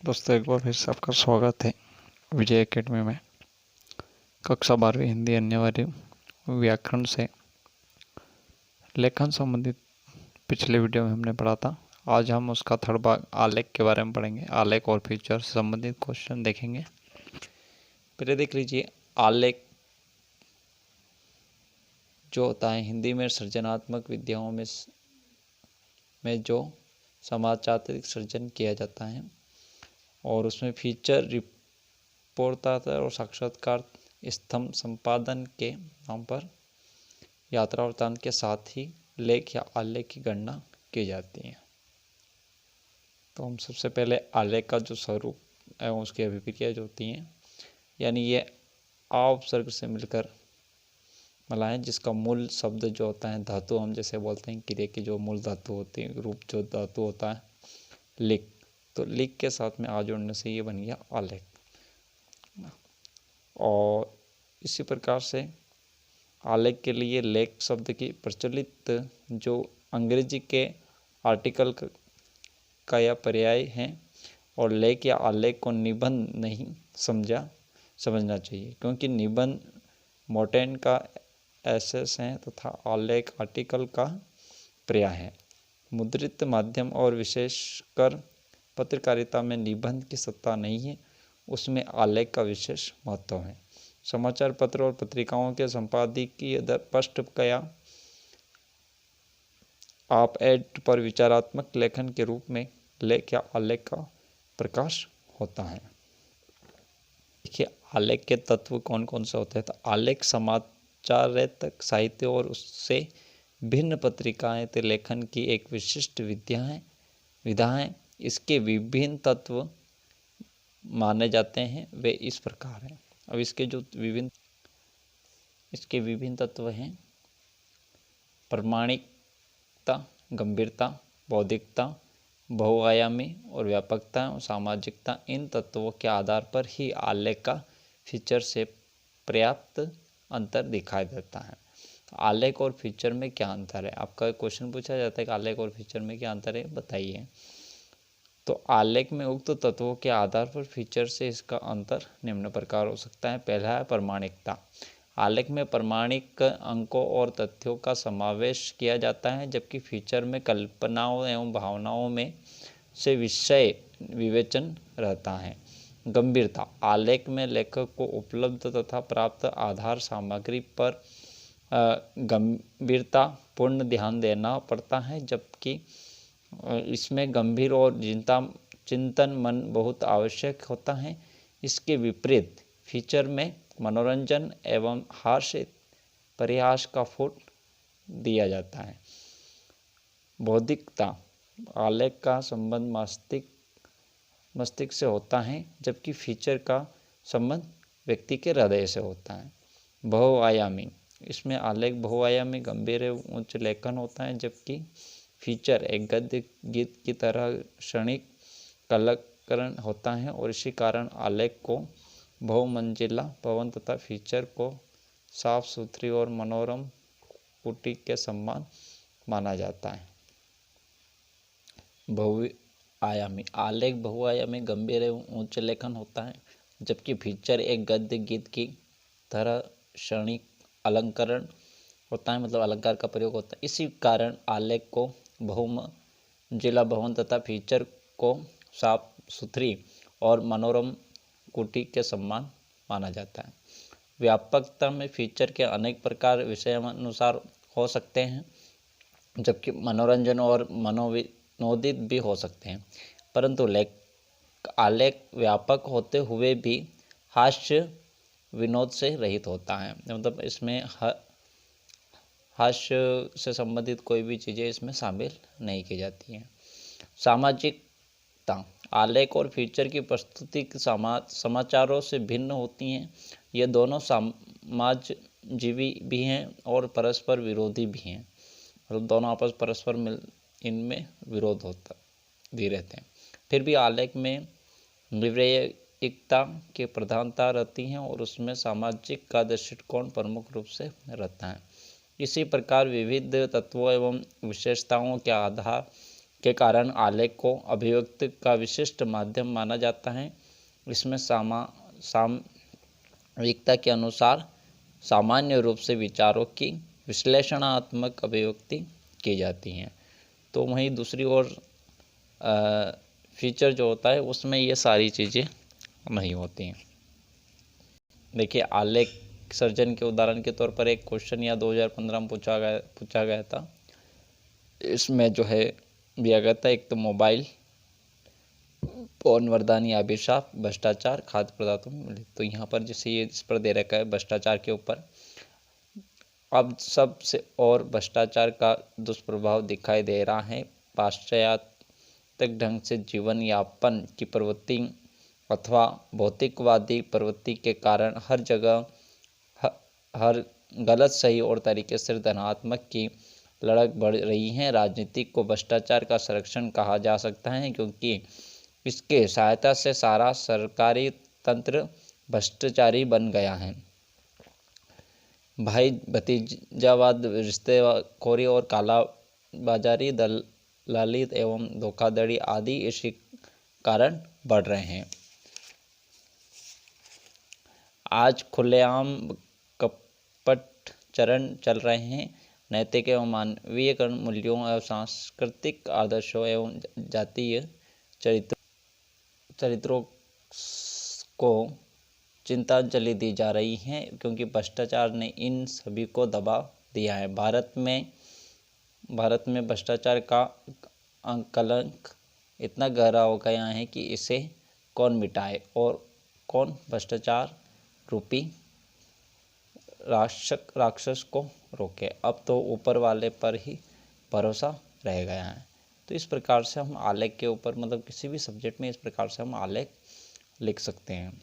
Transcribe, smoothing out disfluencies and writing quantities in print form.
दोस्तों, एक बार फिर से आपका स्वागत है विजय एकेडमी में। कक्षा 12वीं हिंदी अन्यवार्य व्याकरण से लेखन संबंधित पिछले वीडियो में हमने पढ़ा था। आज हम उसका थर्ड भाग आलेख के बारे में पढ़ेंगे। आलेख और फीचर से संबंधित क्वेश्चन देखेंगे। पहले देख लीजिए, आलेख जो होता है हिंदी में सृजनात्मक विद्याओं में जो समाचारिक सृजन किया जाता है और उसमें फीचर, रिपोर्टर और साक्षात्कार, स्तंभ, संपादन के नाम पर यात्रा वृत्तांत के साथ ही लेख या आलेख की गणना की जाती है। तो हम सबसे पहले आलेख का जो स्वरूप एवं उसकी अभिक्रिया जो होती हैं, यानी ये उपसर्ग से मिलकर मला है, जिसका मूल शब्द जो होता है धातु, हम जैसे बोलते हैं क्रिया की जो मूल धातु होती है, रूप जो धातु होता है लिख, तो लिख के साथ में आ जोड़ने से ये बन गया आलेख। और इसी प्रकार से आलेख के लिए लेख शब्द की प्रचलित जो अंग्रेजी के आर्टिकल का या पर्याय है, और लेख या आलेख को निबंध नहीं समझना चाहिए, क्योंकि निबंध मोटेन का एसेस है तथा आलेख आर्टिकल का पर्याय है। मुद्रित माध्यम और विशेषकर पत्रकारिता में निबंध की सत्ता नहीं है, उसमें आलेख का विशेष महत्व है। समाचार पत्र और पत्रिकाओं के संपादकीय पृष्ठक्रिया आप एड पर विचारात्मक लेखन के रूप में लेख या आलेख का प्रकाश होता है। देखिए, आलेख के तत्व कौन कौन से होते हैं। तो आलेख समाचारक साहित्य और उससे भिन्न पत्रिकाएं ते लेखन की एक विशिष्ट विधा है। इसके विभिन्न तत्व माने जाते हैं, वे इस प्रकार हैं। अब इसके विभिन्न तत्व हैं: प्रामाणिकता, गंभीरता, बौद्धिकता, बहुआयामी और व्यापकता और सामाजिकता। इन तत्वों के आधार पर ही आलेख का फीचर से पर्याप्त अंतर दिखाई देता है। आलेख और फीचर में क्या अंतर है? आपका क्वेश्चन पूछा जाता है कि आलेख और फीचर में क्या अंतर है, बताइए। तो आलेख में उक्त तत्वों के आधार पर फीचर से इसका अंतर निम्न प्रकार हो सकता है। पहला है प्रामाणिकता। आलेख में प्रामाणिक अंकों और तथ्यों का समावेश किया जाता है, जबकि फीचर में कल्पनाओं एवं भावनाओं में से विषय विवेचन रहता है। गंभीरता। आलेख में लेखक को उपलब्ध तथा प्राप्त आधार सामग्री पर गंभीरता पूर्ण ध्यान देना पड़ता है, जबकि इसमें गंभीर और चिंतन मन बहुत आवश्यक होता है। इसके विपरीत फीचर में मनोरंजन एवं हास्य परिहास का फूट दिया जाता है। बौद्धिकता। आलेख का संबंध मस्तिष्क से होता है, जबकि फीचर का संबंध व्यक्ति के हृदय से होता है। बहुआयामी। इसमें आलेख बहुआयामी, गंभीर एवं उच्च लेखन होता है, जबकि फीचर एक गद्य गीत की तरह क्षणिक कलाकरण होता है, और इसी कारण आलेख को बहुमंजिला भवन तथा फीचर को साफ सुथरी और मनोरम कुटी के समान माना जाता है। बहुआयामी। आलेख बहुआयामी, गंभीर एवं उच्च लेखन होता है, जबकि फीचर एक गद्य गीत की तरह क्षणिक अलंकरण होता है, मतलब अलंकार का प्रयोग होता है। इसी कारण आलेख को बहुमंजिला भवन तथा फीचर को साफ सुथरी और मनोरम कुटी के समान माना जाता है। व्यापकता में फीचर के अनेक प्रकार विषयानुसार हो सकते हैं, जबकि मनोरंजन और मनोविनोदित भी हो सकते हैं, परंतु आलेख व्यापक होते हुए भी हास्य विनोद से रहित होता है, मतलब इसमें हास्य से संबंधित कोई भी चीज़ें इसमें शामिल नहीं की जाती हैं। सामाजिकता। आलेख और फीचर की प्रस्तुति समाचारों से भिन्न होती हैं। ये दोनों समाजजीवी भी हैं और परस्पर विरोधी भी हैं, मतलब दोनों आपस परस्पर इनमें विरोध होता भी रहते हैं। फिर भी आलेख में विवेकता की प्रधानता रहती है और उसमें सामाजिक का दृष्टिकोण प्रमुख रूप से रहता है। इसी प्रकार विविध तत्वों एवं विशेषताओं के आधार के कारण आलेख को अभिव्यक्ति का विशिष्ट माध्यम माना जाता है। इसमें सामयिकता के अनुसार सामान्य रूप से विचारों की विश्लेषणात्मक अभिव्यक्ति की जाती हैं। तो वहीं दूसरी ओर फीचर जो होता है उसमें ये सारी चीज़ें नहीं होती हैं। देखिए, आलेख सर्जन के उदाहरण के तौर पर एक क्वेश्चन या 2015 में पूछा गया था। इसमें जो है दिया गया था, एक तो मोबाइल फोन वरदानी अभिशाप, भ्रष्टाचार, खाद्य पदार्थों में मिले। तो यहाँ पर जैसे ये इस पर दे रखा है भ्रष्टाचार के ऊपर। अब सबसे और भ्रष्टाचार का दुष्प्रभाव दिखाई दे रहा है पाश्चात्य ढंग से जीवन यापन की प्रवृत्ति अथवा भौतिकवादी प्रवृत्ति के कारण हर जगह हर गलत सही और तरीके से धनात्मक की लड़क बढ़ रही है। राजनीति को भ्रष्टाचार का संरक्षण कहा जा सकता है, क्योंकि इसके सहायता से सारा सरकारी तंत्र भ्रष्टाचारी बन गया है। भाई भतीजावाद, रिश्तेखोरी और काला बाजारी, दलाली एवं धोखाधड़ी आदि इसी कारण बढ़ रहे हैं। आज खुलेआम कपट चरण चल रहे हैं। नैतिक एवं मानवीय मूल्यों एवं सांस्कृतिक आदर्शों एवं जातीय चरित्रों को चिंतांजलि दी जा रही है, क्योंकि भ्रष्टाचार ने इन सभी को दबा दिया है। भारत में भ्रष्टाचार का कलंक इतना गहरा हो गया है कि इसे कौन मिटाए और कौन भ्रष्टाचार रूपी राक्षस को रोके। अब तो ऊपर वाले पर ही भरोसा रह गया है। तो इस प्रकार से हम आलेख के ऊपर, मतलब किसी भी सब्जेक्ट में इस प्रकार से हम आलेख लिख सकते हैं।